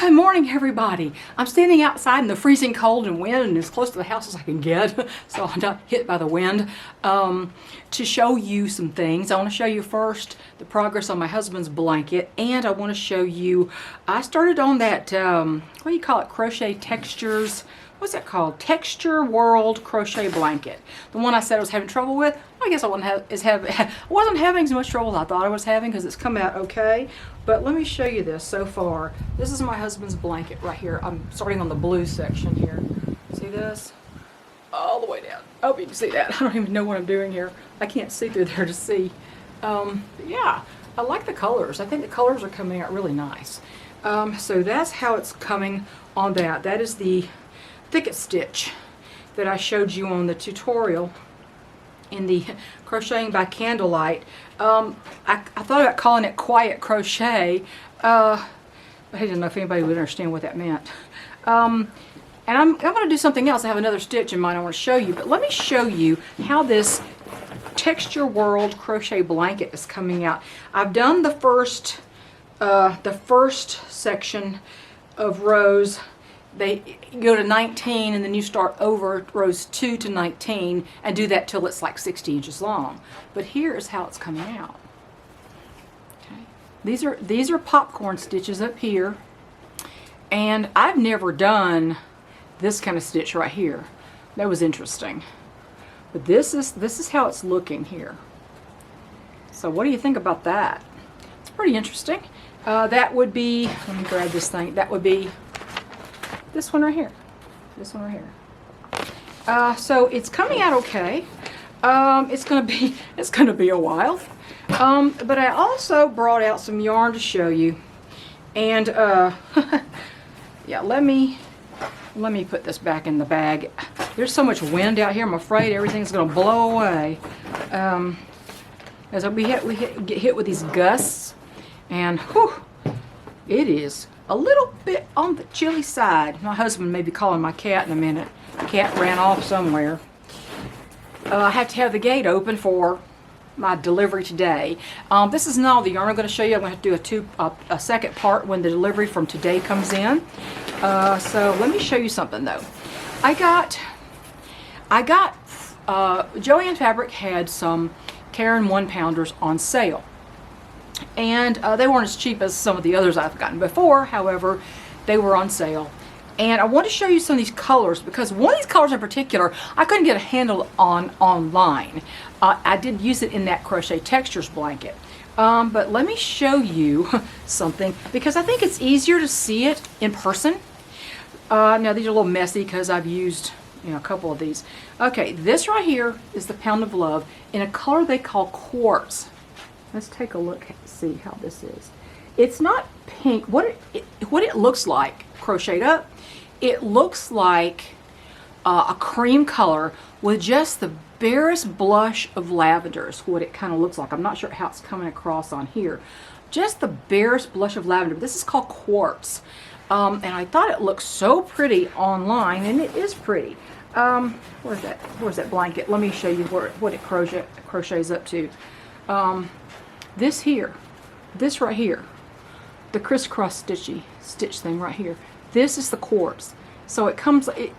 Good morning, everybody. I'm standing outside in the freezing cold and wind and as close to the house as I can get so I'm not hit by the wind, to show you some things. I want to show you first the progress on my husband's blanket, and I want to show you, I started on that, what do you call it, crochet textures, what's that called? Texture World crochet blanket. The one I said I was having trouble with, I guess I wasn't having as much trouble as I thought I was having because it's come out okay. But let me show you this so far. This is my husband's blanket right here. I'm starting on the blue section here. See this? All the way down. I hope you can see that. I don't even know what I'm doing here. I can't see through there to see. But yeah, I like the colors. I think the colors are coming out really nice. So that's how it's coming on that. That is the thicket stitch that I showed you on the tutorial in the crocheting by candlelight. I thought about calling it quiet crochet, but I didn't know if anybody would understand what that meant. And I'm going to do something else. I have another stitch in mind I want to show you, but let me show you how this Texture World crochet blanket is coming out. I've done the first section of rows. They go to 19 and then you start over rows 2 to 19 and do that till it's like 60 inches long. But here is how it's coming out. Okay. These are popcorn stitches up here, and I've never done this kind of stitch right here. That was interesting. But this is how it's looking here. So what do you think about that? It's pretty interesting. That would be, let me grab this thing. That would be this one right here. This one right here. So it's coming out okay. It's gonna be a while. But I also brought out some yarn to show you. And yeah, let me put this back in the bag. There's so much wind out here. I'm afraid everything's gonna blow away. As we get hit with these gusts, and whew, it is a little bit on the chilly side. My husband may be calling my cat in a minute. The cat ran off somewhere. I have to have the gate open for my delivery today. This is not all the yarn I'm going to show you. I'm going to have to do a second part when the delivery from today comes in. So let me show you something though. I got Joann Fabric had some Karen 1-pounders on sale. And they weren't as cheap as some of the others I've gotten before. However, they were on sale. And I want to show you some of these colors because one of these colors in particular I couldn't get a handle on online. I did use it in that crochet textures blanket. But let me show you something because I think it's easier to see it in person. Now these are a little messy because I've used a couple of these. Okay, this right here is the Pound of Love in a color they call quartz. Let's take a look and see how this is. It's not pink. What it looks like crocheted up, it looks like a cream color with just the barest blush of lavender is what it kind of looks like. I'm not sure how it's coming across on here. Just the barest blush of lavender. This is called quartz. And I thought it looked so pretty online, and it is pretty. Where's that blanket? Let me show you what it crochets up to. This right here, the crisscross stitch thing right here. This is the quartz. So it comes, I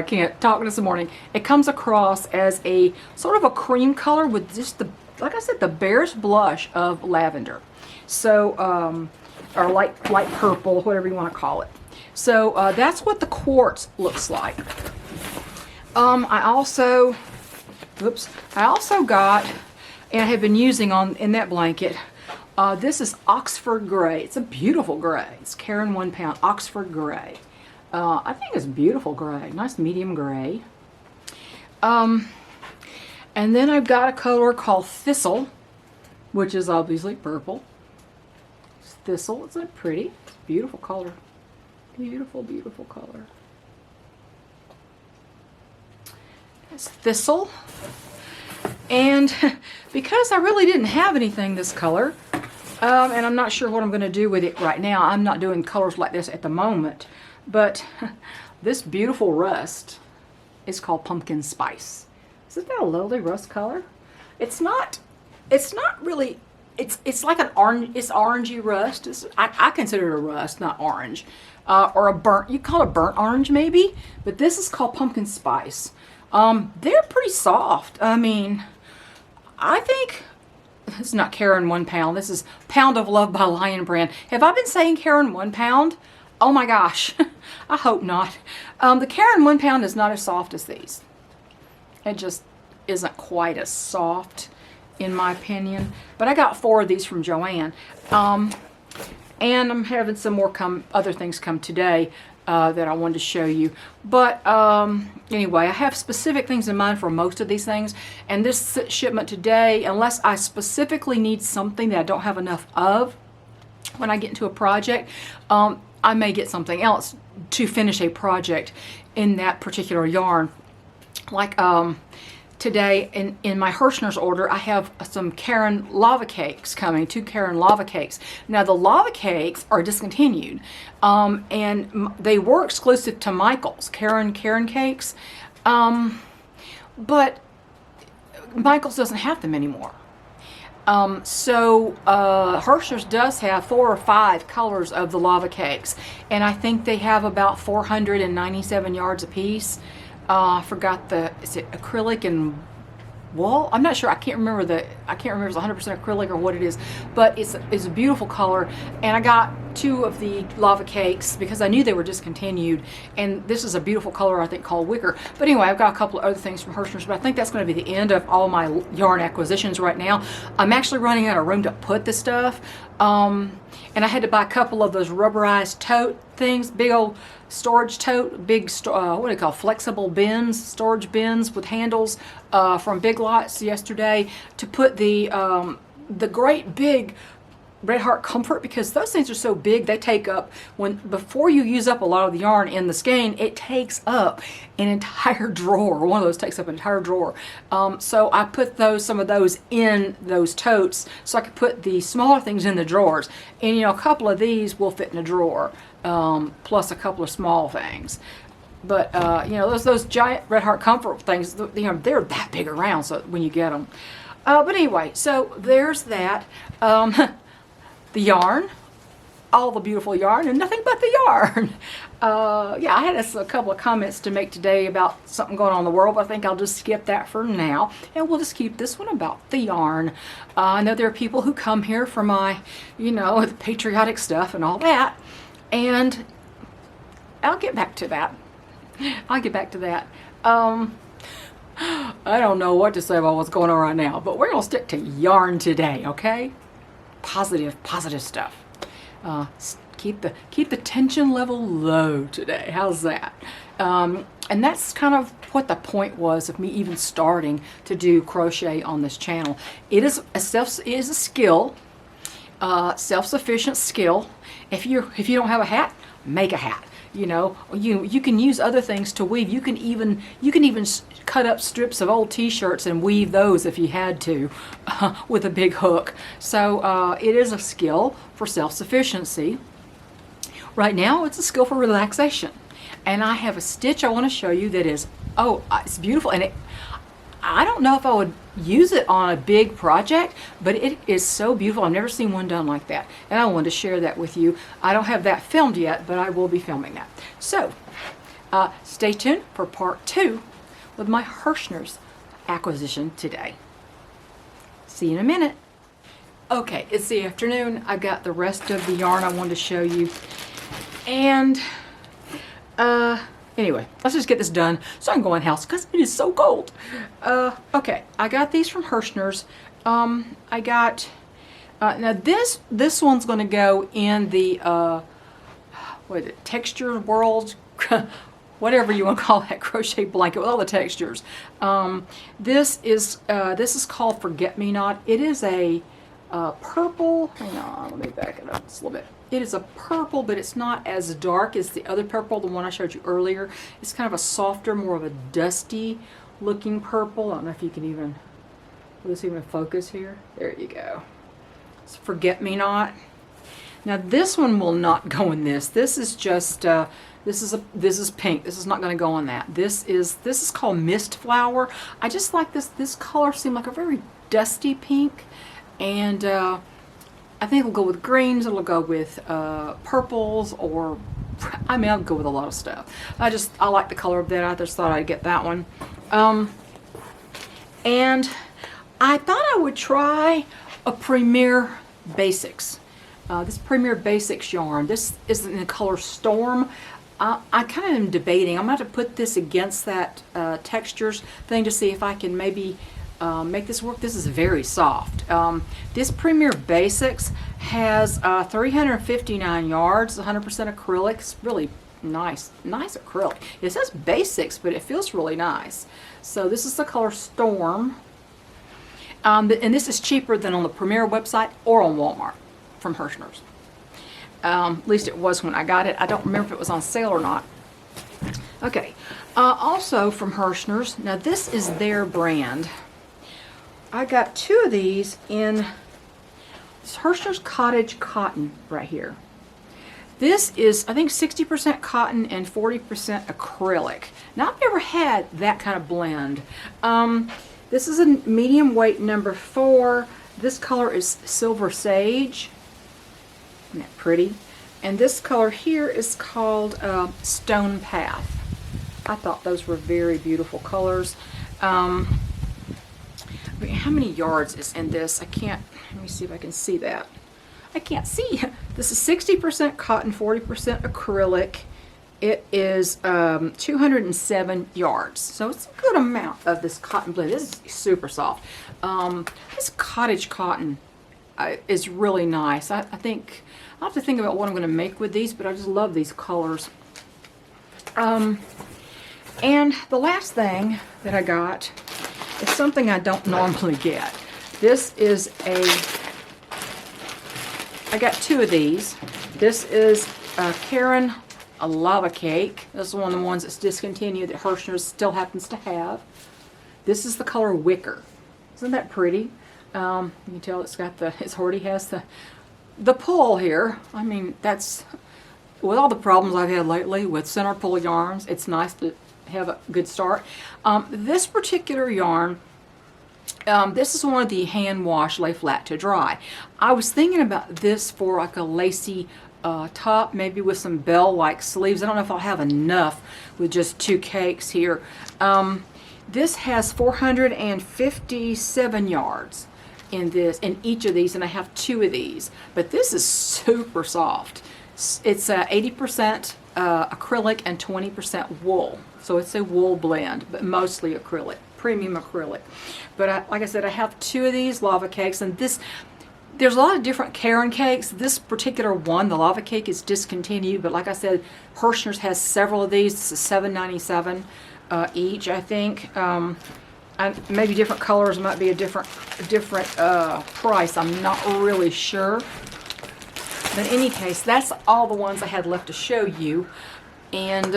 can't talk this morning. It comes across as a sort of a cream color with just like I said, the barest blush of lavender. So, or light purple, whatever you want to call it. So that's what the quartz looks like. I also got, and I have been using in that blanket, this is Oxford Gray. It's a beautiful gray. It's Karen 1 pound Oxford Gray. I think it's beautiful gray, nice medium gray. And then I've got a color called Thistle, which is obviously purple. It's Thistle, isn't it pretty? It's a beautiful color. Beautiful, beautiful color. It's Thistle. And because I really didn't have anything this color, and I'm not sure what I'm going to do with it right now. I'm not doing colors like this at the moment. But this beautiful rust is called Pumpkin Spice. Isn't that a lovely rust color? It's not really it's like an orange. It's orangey rust. I consider it a rust, not orange, or a burnt. You call it burnt orange maybe, but this is called pumpkin spice. They're pretty soft. I mean, I think this is not Karen 1 pound. This is Pound of Love by Lion Brand. Have I been saying Karen 1 pound? Oh my gosh, I hope not. The Karen 1 pound is not as soft as these. It just isn't quite as soft, in my opinion. But I got 4 of these from Joann. And I'm having some more other things come today that I wanted to show you. But anyway, I have specific things in mind for most of these things. And this shipment today, unless I specifically need something that I don't have enough of when I get into a project, I may get something else to finish a project in that particular yarn. Like today in my Hirschner's order, I have some Karen lava cakes coming, 2 Karen lava cakes. Now the lava cakes are discontinued, and they were exclusive to Michael's Karen cakes, but Michael's doesn't have them anymore. So Hirschner's does have 4 or 5 colors of the lava cakes, and I think they have about 497 yards a piece. I forgot is it acrylic and wool? I'm not sure. I can't remember if it's 100% acrylic or what it is, but it's a beautiful color. And I got 2 of the lava cakes because I knew they were discontinued, and this is a beautiful color, I think, called wicker. But anyway, I've got a couple of other things from Hirschner's, but I think that's going to be the end of all my yarn acquisitions right now. I'm actually running out of room to put this stuff, and I had to buy a couple of those rubberized tote things, big old storage tote, big what do you call, flexible bins, storage bins with handles from Big Lots yesterday, to put the great big Red Heart Comfort, because those things are so big, they take up, before you use up a lot of the yarn in the skein, it takes up an entire drawer. One of those takes up an entire drawer. So I put some of those in those totes so I could put the smaller things in the drawers. And a couple of these will fit in a drawer, plus a couple of small things. But those giant Red Heart Comfort things, they're that big around, so when you get them. But anyway, so there's that. The yarn, all the beautiful yarn, and nothing but the yarn. Yeah, I had a couple of comments to make today about something going on in the world, but I think I'll just skip that for now, and we'll just keep this one about the yarn. I know there are people who come here for my, the patriotic stuff and all that, and I'll get back to that. I don't know what to say about what's going on right now, but we're going to stick to yarn today, okay? Positive stuff. Keep the tension level low today. How's that? And that's kind of what the point was of me even starting to do crochet on this channel. It is a skill, self-sufficient skill. If you don't have a hat, make a hat. You can use other things to weave. You can even cut up strips of old t-shirts and weave those if you had to, with a big hook. So it is a skill for self-sufficiency. Right now it's a skill for relaxation. And I have a stitch I want to show you that is, it's beautiful, and I don't know if I would use it on a big project, but it is so beautiful. I've never seen one done like that, and I wanted to share that with you. I don't have that filmed yet, but I will be filming that. So stay tuned for part 2 with my Hirschner's acquisition today. See you in a minute. Okay, it's the afternoon. I've got the rest of the yarn I wanted to show you, and anyway, let's just get this done so I can go in the house because it is so cold. Okay, I got these from Hirschner's. I got, now this one's going to go in the, what is it, Texture World, whatever you want to call that crochet blanket with all the textures. This is called Forget Me Not. It is a purple, hang on, let me back it up just a little bit. It is a purple, but it's not as dark as the other purple, the one I showed you earlier. It's kind of a softer, more of a dusty looking purple. I don't know if you can even, will this even focus here? There you go. It's Forget Me Not. Now this one will not go in this. This is just, this is pink. This is not going to go on that. This is called Mist Flower. I just like this color seemed like a very dusty pink. And I think it'll go with greens, it'll go with purples, or I mean, I'll go with a lot of stuff. I like the color of that. I just thought I'd get that one. And I thought I would try a Premier Basics. This Premier Basics yarn. This is in the color Storm. I kind of am debating. I'm going to have to put this against that textures thing to see if I can maybe make this work. This is very soft. This Premier Basics has 359 yards, 100% acrylic. It's really nice acrylic. It says Basics, but it feels really nice. So this is the color Storm. And this is cheaper than on the Premier website or on Walmart from Hirschner's. At least it was when I got it. I don't remember if it was on sale or not. Okay. Also from Hirschner's. Now this is their brand. I got 2 of these in Hirschner's Cottage Cotton right here. This is, I think, 60% cotton and 40% acrylic. Now, I've never had that kind of blend. This is a medium weight number 4. This color is Silver Sage. Isn't that pretty? And this color here is called Stone Path. I thought those were very beautiful colors. How many yards is in this? I can't, let me see if I can see that. I can't see. This is 60% cotton, 40% acrylic. It is 207 yards. So it's a good amount of this cotton blend. This is super soft. This Cottage Cotton is really nice. I think, I'll have to think about what I'm going to make with these, but I just love these colors. And the last thing that I got is something I don't normally get. This is I got 2 of these. This is Karen a lava cake. This is one of the ones that's discontinued that Hirschner's still happens to have. This is the color Wicker. Isn't that pretty? You can tell it's got it already has the pull here. I mean, that's, with all the problems I've had lately with center pull yarns, it's nice to have a good start. This particular yarn, this is one of the hand wash lay flat to dry. I was thinking about this for like a lacy top, maybe with some bell-like sleeves. I don't know if I'll have enough with just 2 cakes here. This has 457 yards in each of these, and I have 2 of these. But this is super soft. It's 80% acrylic and 20% wool. So it's a wool blend, but mostly acrylic, premium acrylic. But like I said, I have 2 of these lava cakes, and there's a lot of different Karen cakes. This particular one, the lava cake, is discontinued, but like I said, Hirschner's has several of these. This is $7.97 each, I think. Maybe different colors might be a different price. I'm not really sure. But in any case, that's all the ones I had left to show you. And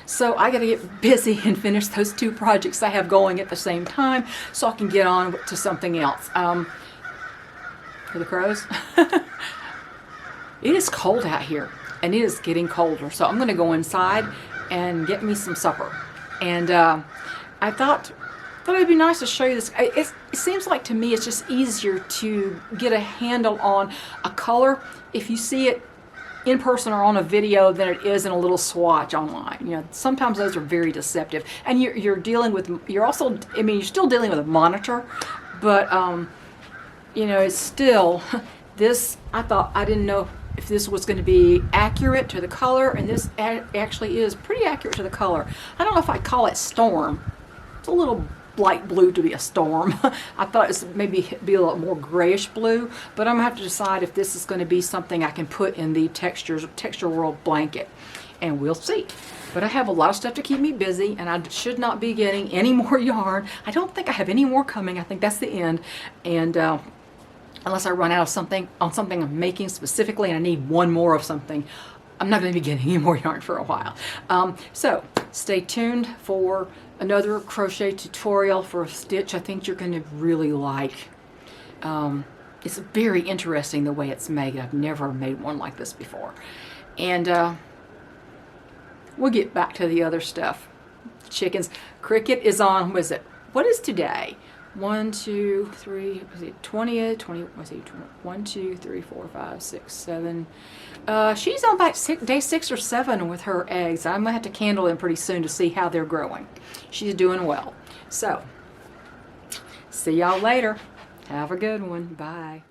so I got to get busy and finish those 2 projects I have going at the same time so I can get on to something else. For the crows. It is cold out here, and it is getting colder. So I'm going to go inside and get me some supper. And I thought it'd be nice to show you this. It seems like to me it's just easier to get a handle on a color if you see it in person or on a video than it is in a little swatch online. You know, sometimes those are very deceptive. And you're dealing with, you're still dealing with a monitor, but you know, it's still this. I didn't know if this was going to be accurate to the color, and this actually is pretty accurate to the color. I don't know if I'd call it storm. It's a little light blue to be a storm. I thought it was maybe be a little more grayish blue, but I'm gonna have to decide if this is going to be something I can put in the Texture World blanket, and we'll see. But I have a lot of stuff to keep me busy, and I should not be getting any more yarn. I don't think I have any more coming. I think that's the end. And unless I run out of something I'm making specifically and I need one more of something, I'm not going to be getting any more yarn for a while. So stay tuned for another crochet tutorial for a stitch I think you're going to really like. It's very interesting the way it's made. I've never made one like this before. And we'll get back to the other stuff. Chickens. Cricket is on, what is today? 1, 2, 3, was it 20th, 20, was it 1, 2, 3, 4, 5, 6, 7. She's on about day 6 or 7 with her eggs. I'm gonna have to candle them pretty soon to see how they're growing. She's doing well. So, see y'all later. Have a good one. Bye.